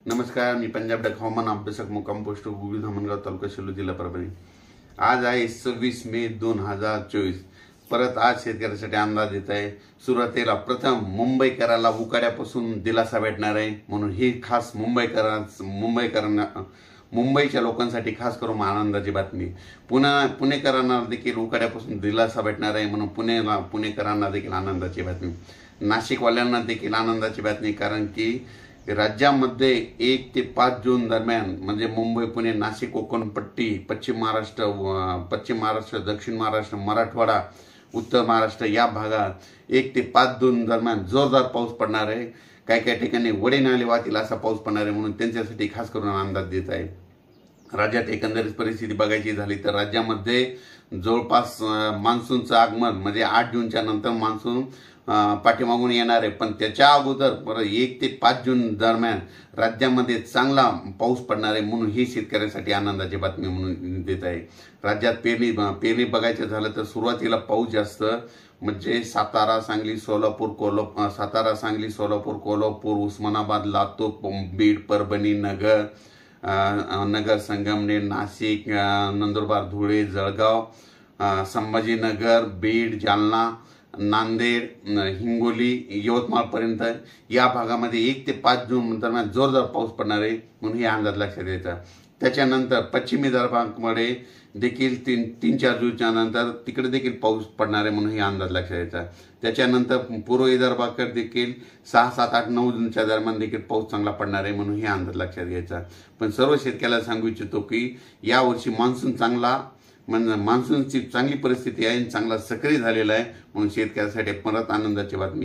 नमस्कार, मी पंजाब हवामान अभ्यासक मुक्काम पोस्ट गुगली धामणगाव तालुका शेलू जिल्हा परभणी। आज आहे 26 मे 2024। परत आज शेतकऱ्यासाठी अंदाज येत आहे। सुरुवातीला प्रथम मुंबईकराला उकाड्यापासून दिलासा भेटणार आहे, म्हणून ही खास मुंबईच्या लोकांसाठी खास करून आनंदाची बातमी। पुणेकरांना देखील उकाड्यापासून दिलासा भेटणार आहे, म्हणून पुणेकरांना देखील आनंदाची बातमी। नाशिकवाल्यांना देखील आनंदाची बातमी, कारण की राज्यामध्ये 1 ते 5 जून दरम्यान म्हणजे मुंबई, पुणे, नाशिक, कोकण पट्टी, पश्चिम महाराष्ट्र, दक्षिण महाराष्ट्र, मराठवाडा, उत्तर महाराष्ट्र या भागात 1 ते 5 जून दरम्यान जोरदार पाऊस पडणार आहे। काही ठिकाणी वडे नाले वाहतील असा पाऊस पडणार आहे, म्हणून त्यांच्यासाठी खास करून अंदाज देत आहे। राज्यात एकंदरीत परिस्थिती बघायची झाली तर राज्यामध्ये जवळपास मान्सूनचं आगमन म्हणजे 8 जूनच्या नंतर मान्सून पाठीमागून येणार आहे, पण त्याच्या अगोदर 1 ते 5 जून दरम्यान राज्यामध्ये चांगला पाऊस पडणार आहे, म्हणून ही शेतकऱ्यांसाठी आनंदाची बातमी म्हणून देत आहे। राज्यात पेरणी बघायचं झालं तर सुरुवातीला पाऊस जास्त म्हणजे सातारा, सांगली, सोलापूर, कोल्हापूर, उस्मानाबाद, लातूर, बीड, परभणी, नगर, संगमनेर, नाशिक, नंदुरबार, धुळे, जळगाव, संभाजीनगर, बीड, जालना, नांदेड, हिंगोली, यवतमाळ पर्यंत या भागामध्ये 1 ते 5 जून दरम्यान जोरदार पाऊस पडणार आहे, म्हणून हे अंदाज लक्षात द्यायचा। त्याच्यानंतर पश्चिमी विदर्भामध्ये देखील 3-4 जूनच्या नंतर तिकडे देखील पाऊस पडणार आहे, म्हणून हे अंदाज लक्षात द्यायचा। त्याच्यानंतर पूर्व विदर्भाकडे देखील 6, 7, 8, 9 जूनच्या दरम्यान देखील पाऊस चांगला पडणार आहे, म्हणून हे अंदाज लक्षात घ्यायचा। पण सर्व शेतकऱ्याला सांगू इच्छितो की यावर्षी मान्सूनची चांगली परिस्थिती आहे, चांगला सक्रिय झालेला आहे, म्हणून शेतकऱ्यासाठी परत आनंदाची बातमी।